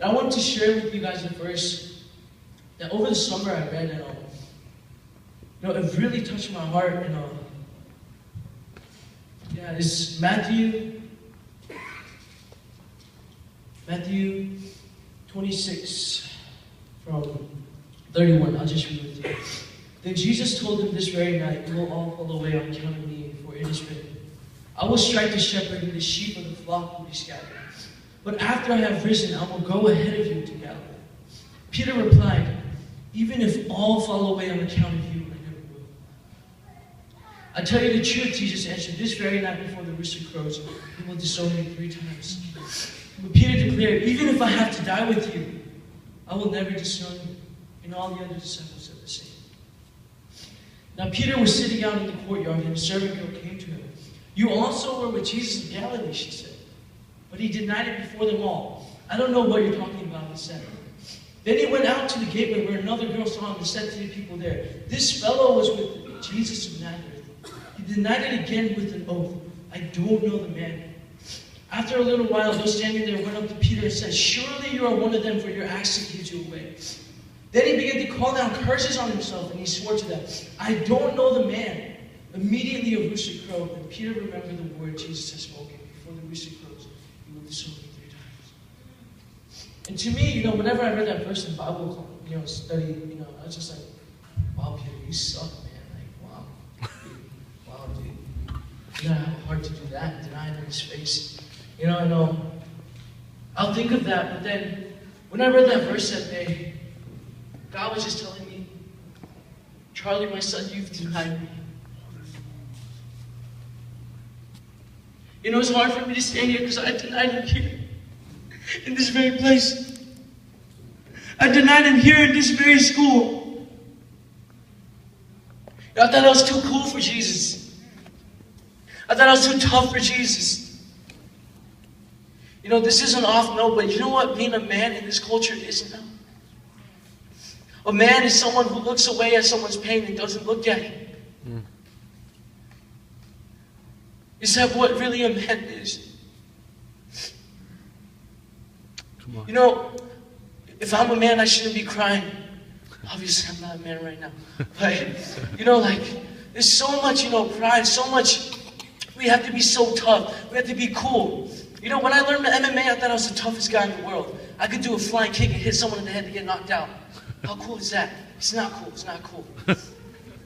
And I want to share with you guys a verse that over the summer I read, and it really touched my heart. And it's Matthew 26 from 31. I'll just read it to you. Then Jesus told them this very night, "You will all fall away on account of me, for it is written, I will strike the shepherd, and the sheep of the flock will be scattered. But after I have risen, I will go ahead of you to Galilee." Peter replied, "Even if all fall away on account of you, I never will." "I tell you the truth," Jesus answered, "this very night before the rooster crows, you will disown me 3 times." But Peter declared, "Even if I have to die with you, I will never disown you." And all the other disciples said the same. Now Peter was sitting out in the courtyard, and a servant girl came to him. "You also were with Jesus in Galilee," she said. But he denied it before them all. "I don't know what you're talking about," he said. Then he went out to the gateway where another girl saw him and said to the people there, "This fellow was with Jesus of Nazareth." He denied it again with an oath, "I don't know the man." After a little while, those standing there went up to Peter and said, "Surely you are one of them, for your accent gives you away." Then he began to call down curses on himself, and he swore to them, "I don't know the man." Immediately a rooster crowed, and Peter remembered the word Jesus had spoken, "Before the rooster crows, you will disown me 3 times." And to me, whenever I read that verse in Bible, study, I was just like, "Wow, Peter, you suck, man. Like, wow. Wow, dude. You gotta have a heart to do that, deny him in his face." I know. I'll think of that, but then when I read that verse that day, God was just telling me, "Charlie, my son, you've denied me." It's hard for me to stand here because I denied him here, in this very place. I denied him here in this very school. I thought I was too cool for Jesus. I thought I was too tough for Jesus. This isn't off note, but you know what being a man in this culture is now? A man is someone who looks away at someone's pain and doesn't look at it. Is that what really a man is? Come on. If I'm a man, I shouldn't be crying. Obviously, I'm not a man right now. But, there's so much, pride, so much, we have to be so tough. We have to be cool. When I learned MMA, I thought I was the toughest guy in the world. I could do a flying kick and hit someone in the head to get knocked out. How cool is that? It's not cool. It's not cool.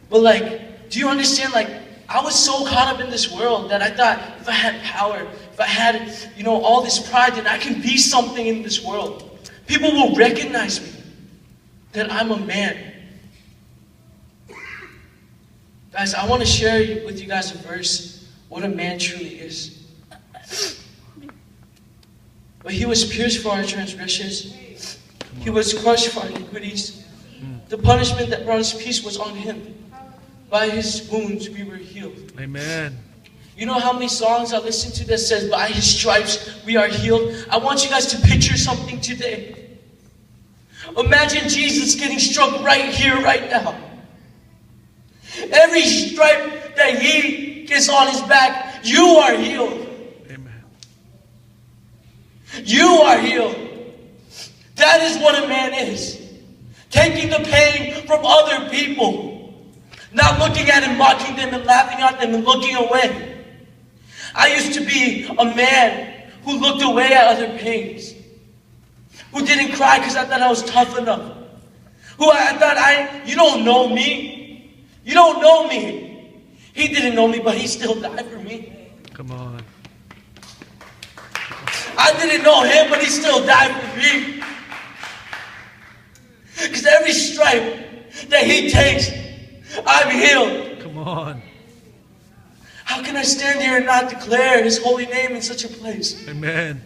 But, do you understand, I was so caught up in this world that I thought if I had power, if I had, all this pride, then I can be something in this world. People will recognize me, that I'm a man. Guys, I want to share with you guys a verse, what a man truly is. But he was pierced for our transgressions. He was crushed for our iniquities. The punishment that brought us peace was on him. By his wounds we were healed. Amen. You know how many songs I listen to that says, "By his stripes we are healed"? I want you guys to picture something today. Imagine Jesus getting struck right here, right now. Every stripe that he gets on his back, you are healed. Amen. You are healed. That is what a man is. Taking the pain from other people. Not looking at and mocking them and laughing at them and looking away. I used to be a man who looked away at other pains. Who didn't cry because I thought I was tough enough. Who I thought, you don't know me. You don't know me. He didn't know me, but he still died for me. Come on. I didn't know him, but he still died for me. Because every stripe that he takes, I'm healed. Come on. How can I stand here and not declare his holy name in such a place? Amen.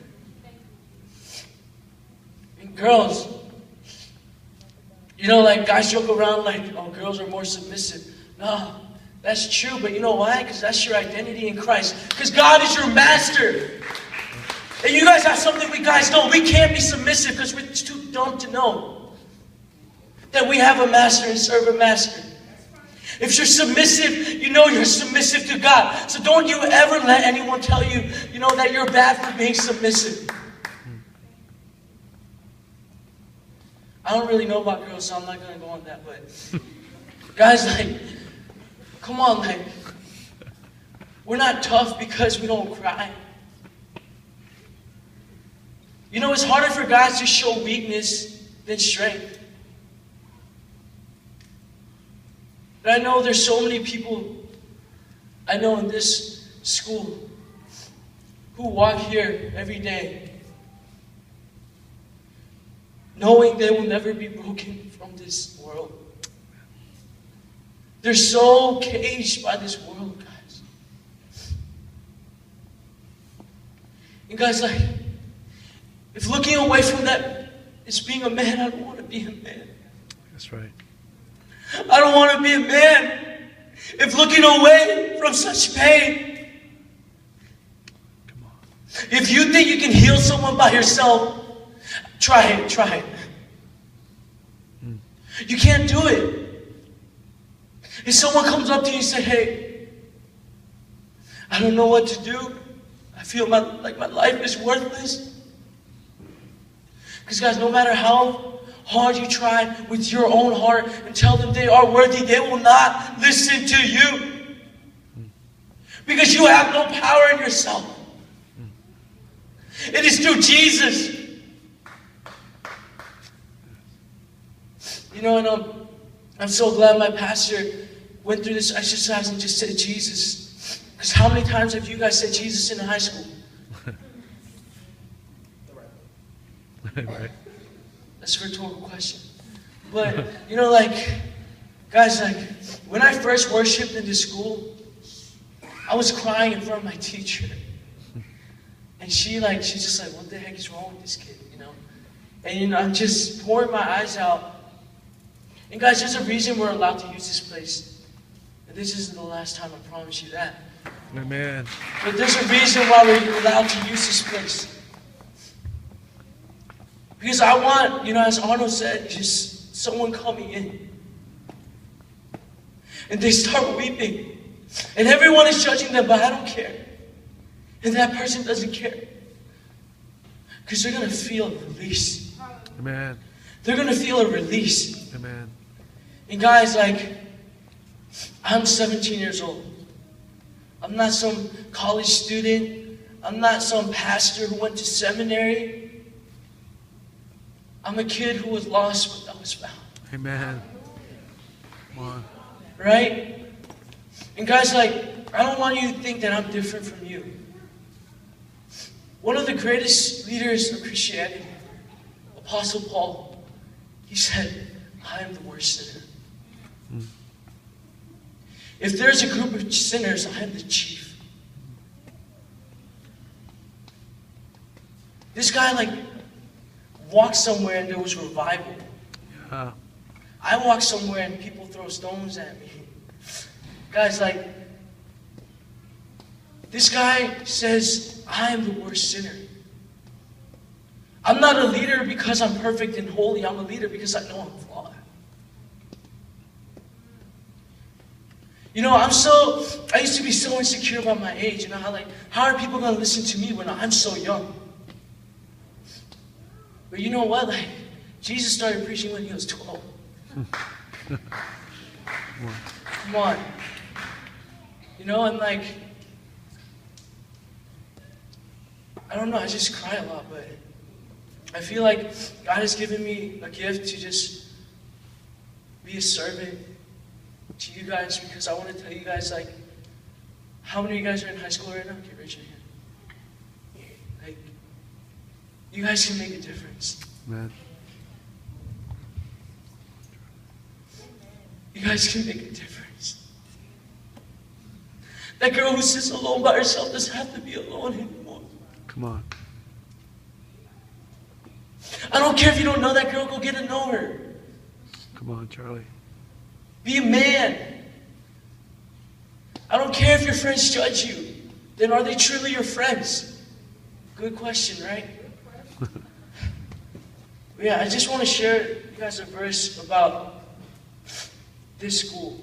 And girls, guys joke around girls are more submissive. No, that's true, but you know why? Because that's your identity in Christ. Because God is your master. And you guys have something we guys don't. We can't be submissive because we're too dumb to know that we have a master and serve a master. If you're submissive, you're submissive to God. So don't you ever let anyone tell you, that you're bad for being submissive. I don't really know about girls, so I'm not gonna go on that, but guys, like, come on, like, we're not tough because we don't cry. You know, it's harder for guys to show weakness than strength. But I know there's so many people I know in this school who walk here every day knowing they will never be broken from this world. They're so caged by this world, guys. And guys, like, if looking away from that is being a man, I don't want to be a man. That's right. I don't want to be a man. If looking away from such pain, Come on. if you think you can heal someone by yourself, try it, try it. You can't do it. If someone comes up to you and say, hey, I don't know what to do. I feel like my life is worthless. Because guys, no matter how hard you try with your own heart and tell them they are worthy, they will not listen to you. Because you have no power in yourself. It is through Jesus. You know, and I'm so glad my pastor went through this exercise and just said Jesus. Because how many times have you guys said Jesus in high school? Right. That's a rhetorical question. But, you know, like, guys, like, when I first worshiped in this school, I was crying in front of my teacher. And she's just like, what the heck is wrong with this kid, you know? And, you know, I'm just pouring my eyes out. And guys, there's a reason we're allowed to use this place. And this isn't the last time, I promise you that. Amen. But there's a reason why we're allowed to use this place. Because I want, you know, as Arnold said, just someone coming in. And they start weeping. And everyone is judging them, but I don't care. And that person doesn't care. Because they're going to feel a release. Amen. They're going to feel a release. Amen. And guys, like, I'm 17 years old. I'm not some college student. I'm not some pastor who went to seminary. I'm a kid who was lost but that was found. Amen. Come on. Right? And guys, like, I don't want you to think that I'm different from you. One of the greatest leaders of Christianity, Apostle Paul, he said, I am the worst sinner. If there's a group of sinners, I am the chief. This guy, like, walked somewhere and there was revival. Yeah. I walk somewhere and people throw stones at me. Guys, like, this guy says, I am the worst sinner. I'm not a leader because I'm perfect and holy. I'm a leader because I know I'm flawed. You know, I used to be so insecure about my age. You know, how are people going to listen to me when I'm so young? But you know what? Like, Jesus started preaching when he was 12. Come on. You know, and like, I don't know, I just cry a lot, but I feel like God has given me a gift to just be a servant to you guys, because I want to tell you guys, like, how many of you guys are in high school right now? Okay, raise your hand. Like, you guys can make a difference. Amen. You guys can make a difference. That girl who sits alone by herself doesn't have to be alone anymore. Come on. I don't care if you don't know that girl, go get to know her. Come on, Charlie. Be a man. I don't care if your friends judge you. Then are they truly your friends? Good question, right? Yeah, I just want to share you guys a verse about this school.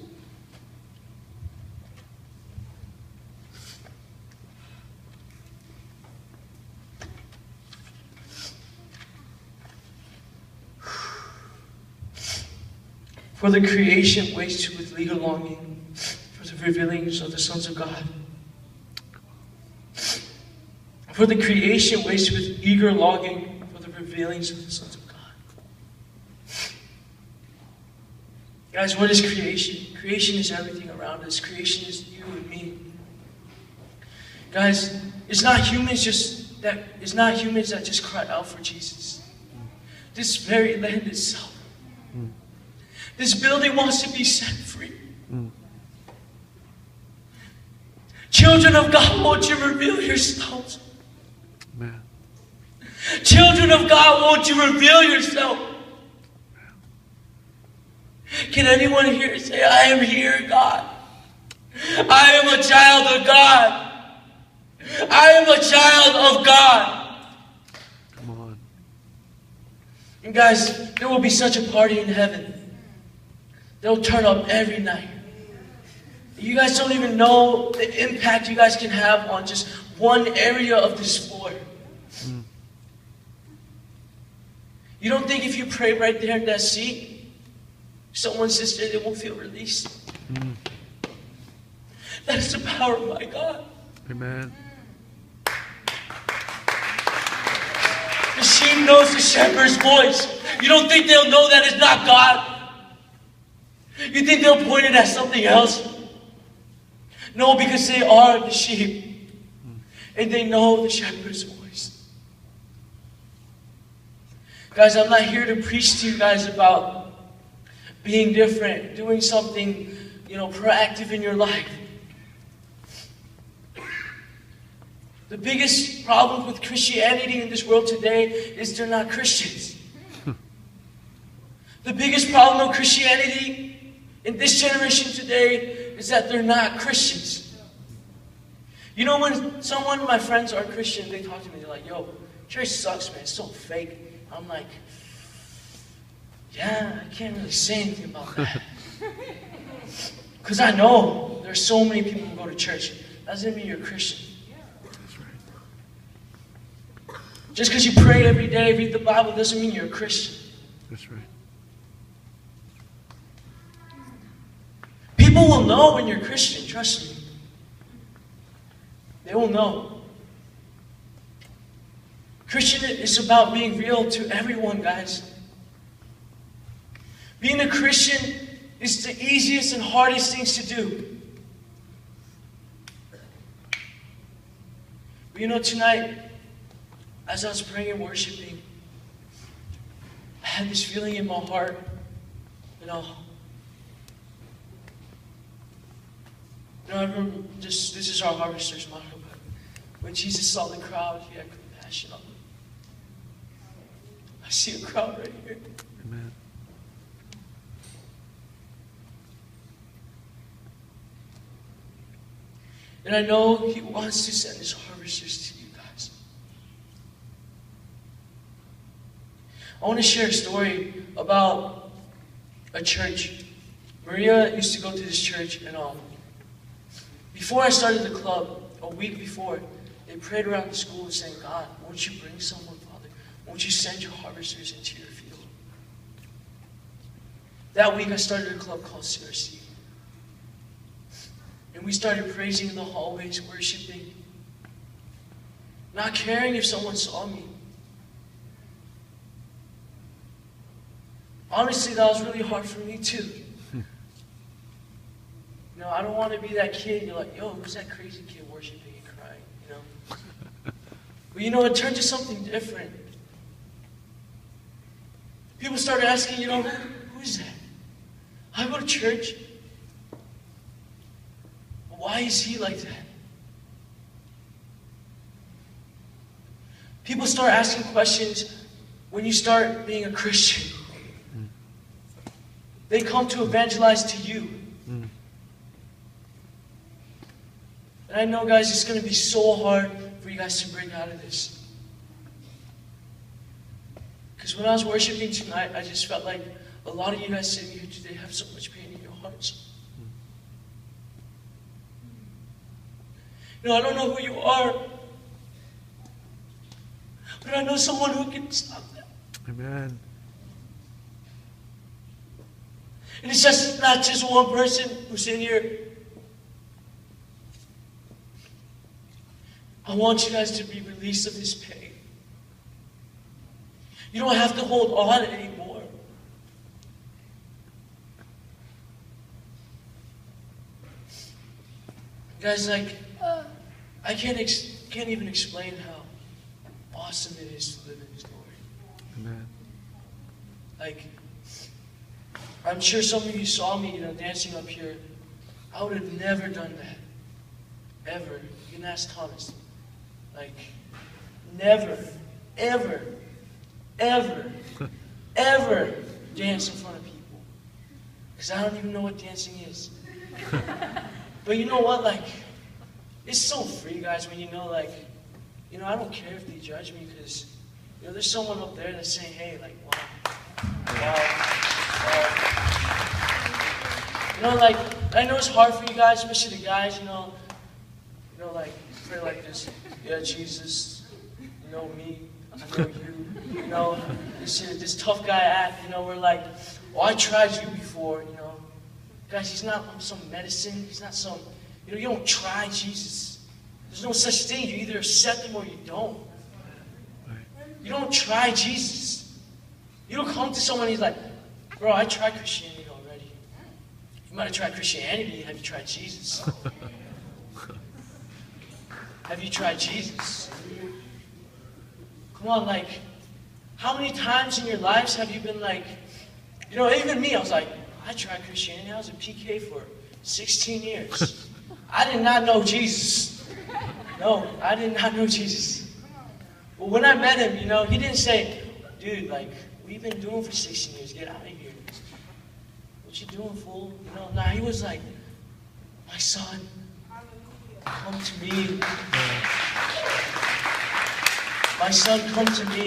For the creation waits with eager longing for the revealings of the sons of God. For the creation waits with eager longing for the revealings of the sons of God. Guys, what is creation? Creation is everything around us. Creation is you and me. Guys, it's not humans that just cried out for Jesus. This very land itself. This building wants to be set free. Children of God, won't you reveal yourselves? Amen. Children of God, won't you reveal yourself? Can anyone here say, I am here, God? I am a child of God. I am a child of God. Come on. And guys, there will be such a party in heaven. They'll turn up every night. You guys don't even know the impact you guys can have on just one area of this floor. You don't think if you pray right there in that seat, someone sits there, they won't feel released? That is the power of my God. Amen. The sheep knows the shepherd's voice. You don't think they'll know that it's not God? You think they'll point it at something else? No, because they are the sheep. And they know the shepherd's voice. Guys, I'm not here to preach to you guys about being different, doing something, proactive in your life. The biggest problem with Christianity in this world today is they're not Christians. The biggest problem with Christianity in this generation today is that they're not Christians. You know, when someone of my friends are Christian, they talk to me, they're like, yo, church sucks, man, it's so fake. I'm like, yeah, I can't really say anything about that. Because I know there's so many people who go to church. That doesn't mean you're a Christian. That's right. Just because you pray every day, read the Bible, doesn't mean you're a Christian. That's right. People will know when you're a Christian, trust me. They will know. Christian is about being real to everyone, guys. Being a Christian is the easiest and hardest things to do. But tonight, as I was praying and worshiping, I had this feeling in my heart, I remember this is our harvester's motto, but when Jesus saw the crowd, he had compassion on them. I see a crowd right here. Amen. And I know he wants to send his harvesters to you guys. I want to share a story about a church. Maria used to go to this church, and before I started the club, a week before, they prayed around the school saying, God, won't you bring someone, Father? Won't you send your harvesters into your field? That week I started a club called CRC. And we started praising in the hallways, worshiping. Not caring if someone saw me. Honestly, that was really hard for me too. I don't want to be that kid. You're like, yo, who's that crazy kid worshiping and crying? But it turned to something different. People started asking, who is that? I go to church. Why is he like that? People start asking questions when you start being a Christian. They come to evangelize to you. And I know, guys, it's going to be so hard for you guys to break out of this. Because when I was worshiping tonight, I just felt like a lot of you guys sitting here today have so much pain in your hearts. I don't know who you are, but I know someone who can stop that. Amen. And it's just not just one person who's in here. I want you guys to be released of this pain. You don't have to hold on anymore. Guys, like, I can't even explain how awesome it is to live in His glory. Amen. Like, I'm sure some of you saw me, dancing up here. I would have never done that. Ever. You can ask Thomas. Like, never, ever, ever, ever dance in front of people. Because I don't even know what dancing is. But you know what? Like, it's so free, guys, when I don't care if they judge me because, there's someone up there that's saying, hey, like, wow. Like, I know it's hard for you guys, especially the guys, like, pray like this. Yeah, Jesus, you know me, I know you. This tough guy act, we're like, I tried you before, Guys, He's not some medicine. He's not some, you don't try Jesus. There's no such thing. You either accept Him or you don't. You don't try Jesus. You don't come to someone and He's like, bro, I tried Christianity already. You might have tried Christianity. Have you tried Jesus? Have you tried Jesus? Come on, like, how many times in your lives have you been like, even me, I was like, I tried Christianity. I was a PK for 16 years. I did not know Jesus. No, I did not know Jesus. But when I met Him, He didn't say, dude, like, what you been doing for 16 years? Get out of here. What you doing, fool? Nah, He was like, my son, come to me. My son, come to me.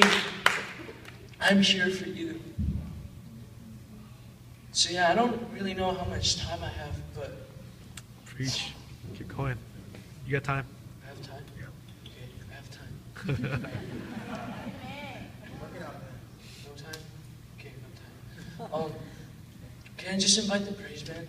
I'm here for you. So yeah, I don't really know how much time I have, but... Preach. Keep going. You got time? I have time? Yeah. Okay, I have time. No time? Okay, no time. Can I just invite the praise band?